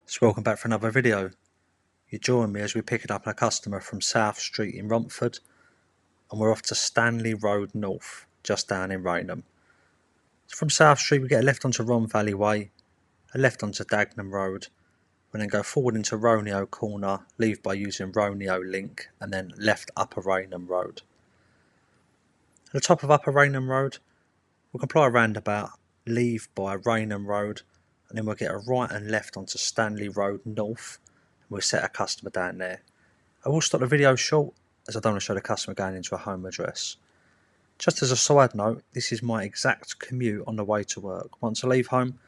So welcome back for another video. You join me as we pick up a customer from South Street in Romford, and we're off to Stanley Road North, just down in Rainham. So from South Street we get a left onto Ron Valley Way, a left onto Dagenham Road, and then go forward into Roneo Corner, leave by using Roneo Link, and then left Upper Rainham Road. At the top of Upper Rainham Road, we'll apply a roundabout, leave by Rainham Road, and then we'll get a right and left onto Stanley Road North, and we'll set a customer down there. I will stop the video short as I don't want to show the customer going into a home address. Just as a side note, this is my exact commute on the way to work. Once I leave home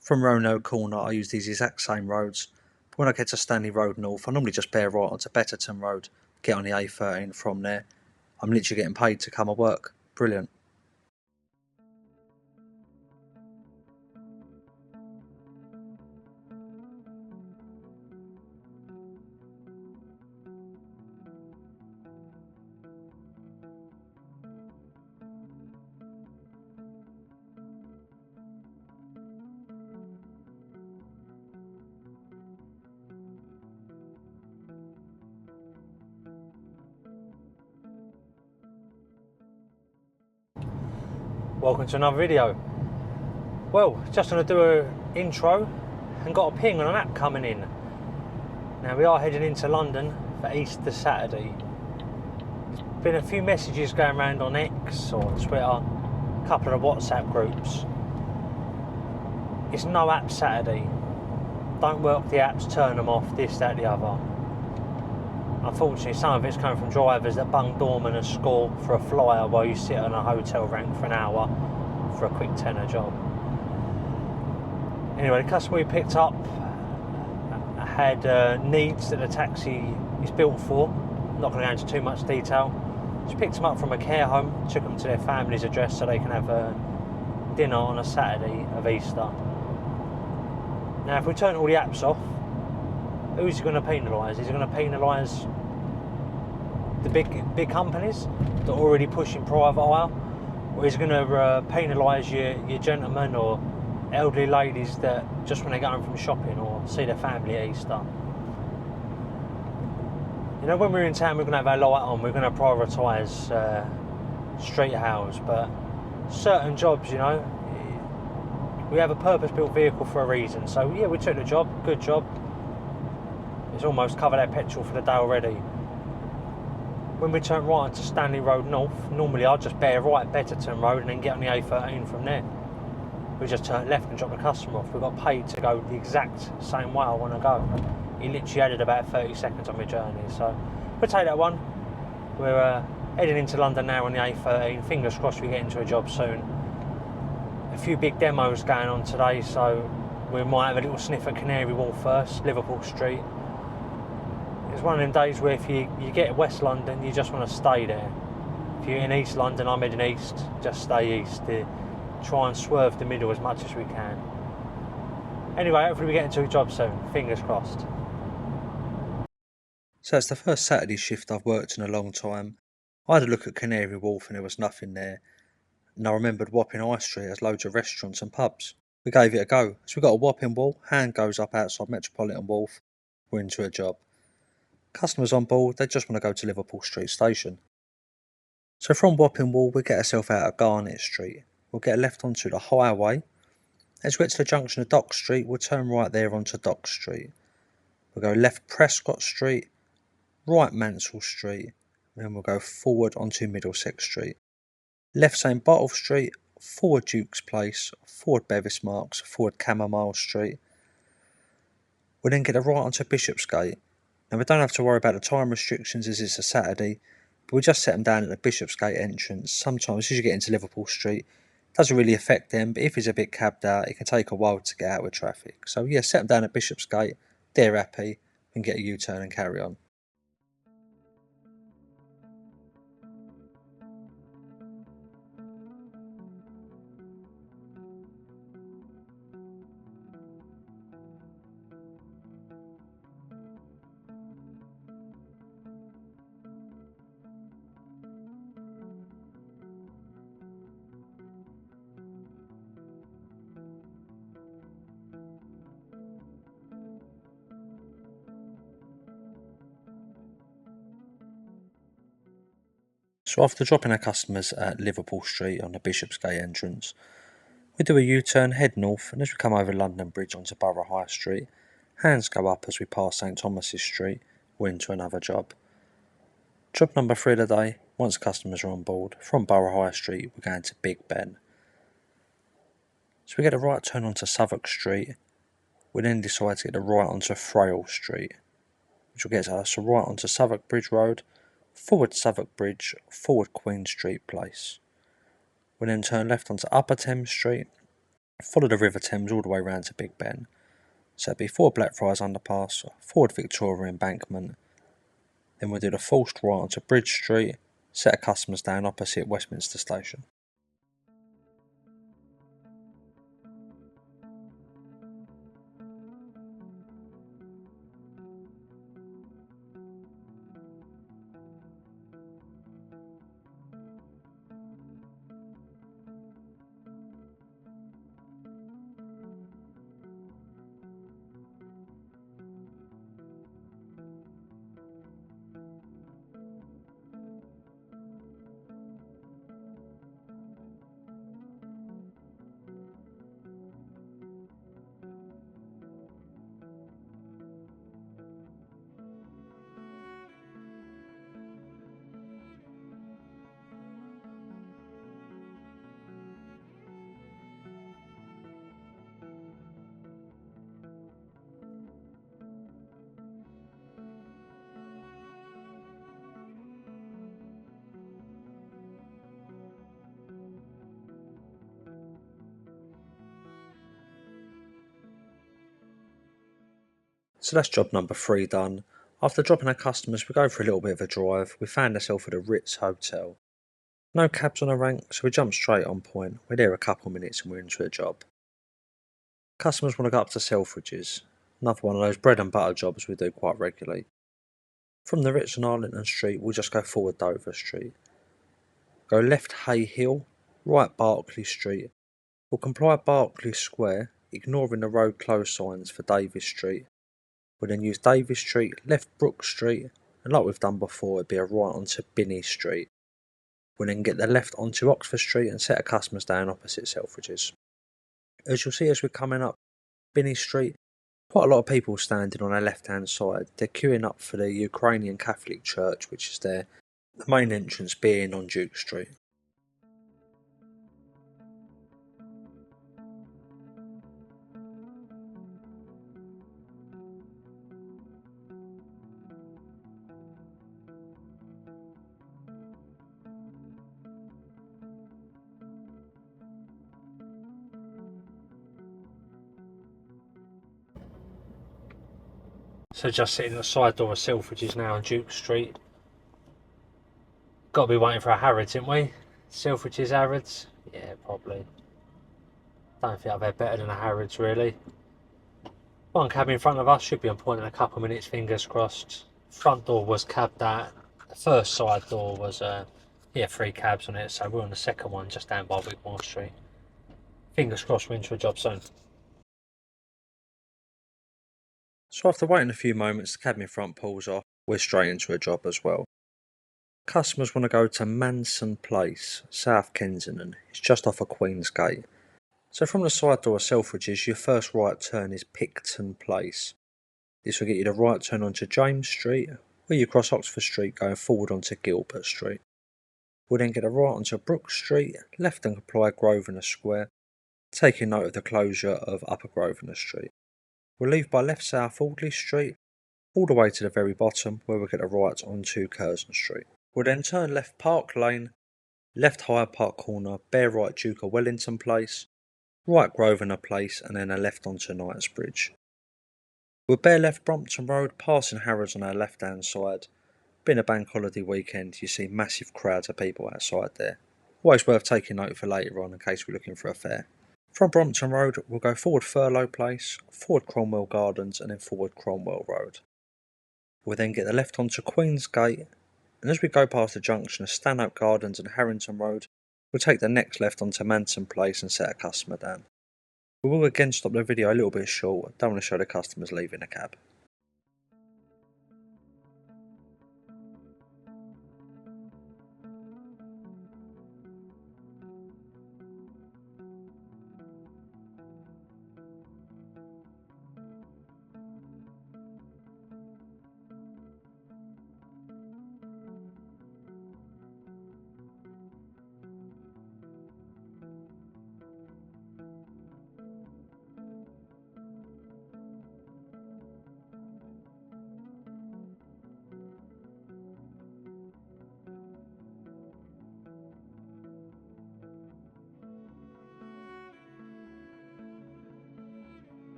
from Roanoke Corner, I use these exact same roads. But when I get to Stanley Road North, I normally just bear right onto Betterton Road, get on the A13 from there. I'm literally getting paid to come and work. Brilliant. Welcome to another video. Well, just going to do an intro and got a ping on an app coming in. Now we are heading into London for Easter Saturday. There's been a few messages going around on X or Twitter, a couple of WhatsApp groups. It's no app Saturday. Don't work the apps, turn them off, this, that, the other. Unfortunately, some of it's coming from drivers that bung doorman and score for a flyer while you sit on a hotel rank for an hour for a quick tenner job. Anyway, the customer we picked up had needs that the taxi is built for. I'm not going to go into too much detail. Just picked them up from a care home, took them to their family's address so they can have a dinner on a Saturday of Easter. Now, if we turn all the apps off, who's he going to penalise? Is he going to penalise the big companies that are already pushing private hire? Or is he going to penalise your gentlemen or elderly ladies that just when they go home from shopping or see their family at Easter? You know, when we're in town, we're going to have our light on, we're going to prioritise street houses, but certain jobs, you know, we have a purpose-built vehicle for a reason. So yeah, we took the job, good job. It's almost covered our petrol for the day already. When we turn right onto Stanley Road North, normally I'd just bear right Betterton Road and then get on the A13 from there. We just turn left and drop the customer off. We got paid to go the exact same way I want to go. He literally added about 30 seconds on my journey. So we'll take that one. We're heading into London now on the A13. Fingers crossed we get into a job soon. A few big demos going on today, so we might have a little sniff at Canary Wharf first, Liverpool Street. It's one of them days where if you get West London, you just want to stay there. If you're in East London, I'm heading east, just stay east. Try and swerve the middle as much as we can. Anyway, hopefully we get into a job soon. Fingers crossed. So it's the first Saturday shift I've worked in a long time. I had a look at Canary Wharf and there was nothing there. And I remembered Wapping High Street has loads of restaurants and pubs. We gave it a go. So we got a Wapping wall, hand goes up outside Metropolitan Wharf. We're into a job. Customers on board, they just want to go to Liverpool Street station. So from Wapping Wall, we get ourselves out of Garnet Street. We'll get left onto the highway. As we get to the junction of Dock Street, we'll turn right there onto Dock Street. We'll go left Prescott Street, right Mansell Street, and then we'll go forward onto Middlesex Street. Left St Botolph Street, forward Duke's Place, forward Bevis Marks, forward Chamomile Street. We'll then get a right onto Bishopsgate. Now we don't have to worry about the time restrictions as it's a Saturday, but we just set them down at the Bishopsgate entrance. Sometimes as you get into Liverpool Street, it doesn't really affect them, but if it's a bit cabbed out, it can take a while to get out with traffic. So yeah, set them down at Bishopsgate, they're happy, and get a U-turn and carry on. So after dropping our customers at Liverpool Street on the Bishopsgate entrance, we do a U-turn, head north, and as we come over London Bridge onto Borough High Street, hands go up as we pass St Thomas's Street, we're into another job. Job number 3 of the day, once customers are on board, from Borough High Street we're going to Big Ben. So we get a right turn onto Southwark Street, we then decide to get a right onto Frail Street, which will get us a right onto Southwark Bridge Road, forward Southwark Bridge, forward Queen Street Place. We then turn left onto Upper Thames Street, follow the River Thames all the way round to Big Ben. So it'll be forward Blackfriars Underpass, forward Victoria Embankment, then we'll do the forced right onto Bridge Street, set our customers down opposite Westminster Station. So that's job number 3 done. After dropping our customers, we go for a little bit of a drive. We found ourselves at the Ritz Hotel. No cabs on the rank, so we jump straight on point. We're there a couple minutes and we're into a job. Customers want to go up to Selfridges, another one of those bread and butter jobs we do quite regularly. From the Ritz on Arlington Street, we'll just go forward Dover Street. Go left Hay Hill, right Berkeley Street. We'll comply Berkeley Square, ignoring the road closed signs for Davis Street. We'll then use Davis Street, left Brook Street, and like we've done before, it'd be a right onto Binney Street. We'll then get the left onto Oxford Street and set our customers down opposite Selfridges. As you'll see as we're coming up Binney Street, quite a lot of people standing on our left hand side. They're queuing up for the Ukrainian Catholic Church, which is there, the main entrance being on Duke Street. So just sitting at the side door of Selfridges now on Duke Street. Got to be waiting for a Harrods, haven't we? Selfridges, Harrods? Yeah, probably. Don't think I've had better than a Harrods, really. One cab in front of us should be on point in a couple of minutes, fingers crossed. Front door was cabbed out. The first side door was, 3 cabs on it, so we're on the second one just down by Wigmore Street. Fingers crossed we're into a job soon. So after waiting a few moments, the cab in front pulls off. We're straight into a job as well. Customers want to go to Manson Place, South Kensington. It's just off of Queen's Gate. So from the side door of Selfridges, your first right turn is Picton Place. This will get you the right turn onto James Street, where you cross Oxford Street going forward onto Gilbert Street. We'll then get a right onto Brook Street, left and apply Grosvenor Square, taking note of the closure of Upper Grosvenor Street. We'll leave by left South Audley Street, all the way to the very bottom, where we'll get a right onto Curzon Street. We'll then turn left Park Lane, left Hyde Park Corner, bear right Duke of Wellington Place, right Grosvenor Place, and then a left onto Knightsbridge. We'll bear left Brompton Road, passing Harrods on our left hand side. Being a bank holiday weekend, you see massive crowds of people outside there. Always worth taking note for later on in case we're looking for a fare. From Brompton Road, we'll go forward Furlough Place, forward Cromwell Gardens, and then forward Cromwell Road. We'll then get the left onto Queen's Gate, and as we go past the junction of Stanhope Gardens and Harrington Road, we'll take the next left onto Manson Place and set a customer down. We will again stop the video a little bit short, don't want to show the customers leaving the cab.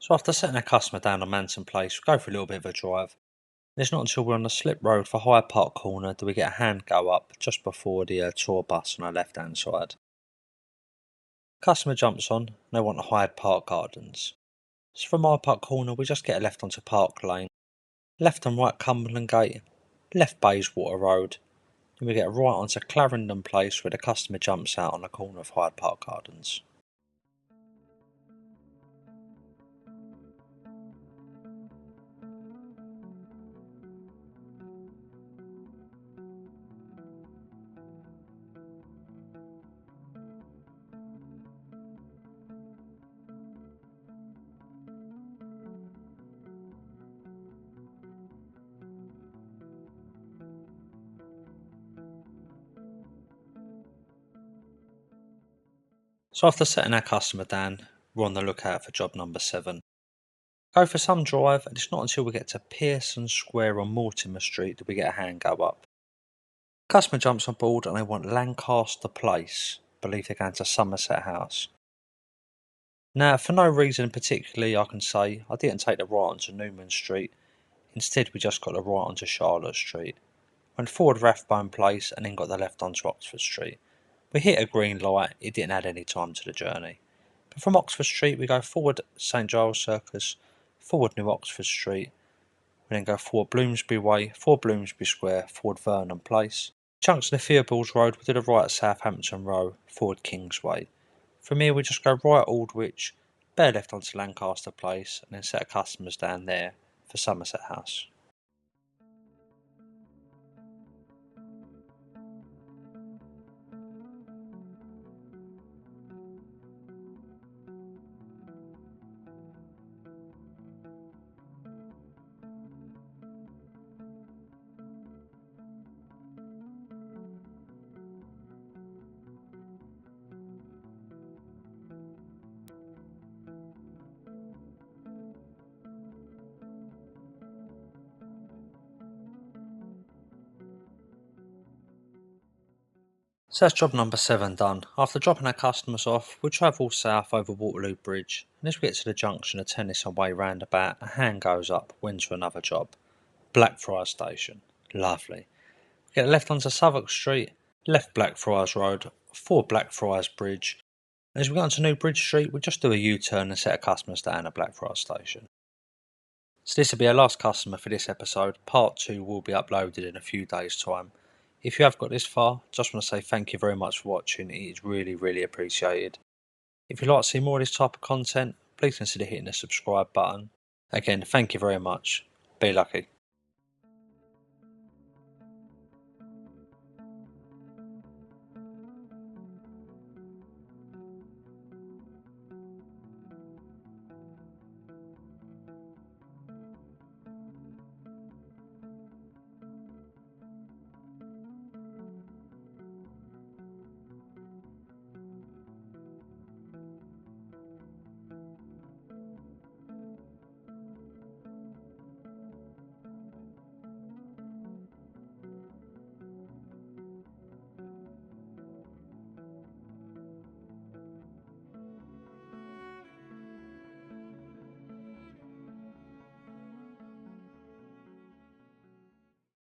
So after setting our customer down on Manton Place, we go for a little bit of a drive. And it's not until we're on the slip road for Hyde Park Corner do we get a hand go up just before the tour bus on our left hand side. Customer jumps on and they want the Hyde Park Gardens. So from Hyde Park Corner we just get a left onto Park Lane, left and right Cumberland Gate, left Bayswater Road, and we get right onto Clarendon Place where the customer jumps out on the corner of Hyde Park Gardens. So after setting our customer down, we're on the lookout for job number 7. Go for some drive and it's not until we get to Pearson Square on Mortimer Street that we get a hand go up. Customer jumps on board and they want Lancaster Place. Believe they're going to Somerset House. Now, for no reason particularly, I can say I didn't take the right onto Newman Street. Instead, we just got the right onto Charlotte Street. Went forward Rathbone Place and then got the left onto Oxford Street. We hit a green light, it didn't add any time to the journey. But from Oxford Street, we go forward St Giles Circus, forward New Oxford Street. We then go forward Bloomsbury Way, forward Bloomsbury Square, forward Vernon Place. Junction of Theobalds Road, we do the right at Southampton Row, forward Kingsway. From here we just go right Aldwych, bear left onto Lancaster Place and then set our customers down there for Somerset House. So that's job number 7 done. After dropping our customers off, we travel south over Waterloo Bridge, and as we get to the junction of Tennyson Way roundabout, a hand goes up, we enter another job. Blackfriars Station. Lovely. We get left onto Southwark Street, left Blackfriars Road, forward Blackfriars Bridge, and as we get onto New Bridge Street, we just do a U-turn and set our customers down at Blackfriars Station. So this will be our last customer for this episode. Part 2 will be uploaded in a few days' time. If you have got this far, just want to say thank you very much for watching. It is really appreciated. If you'd like to see more of this type of content, please consider hitting the subscribe button. Again, thank you very much. Be lucky.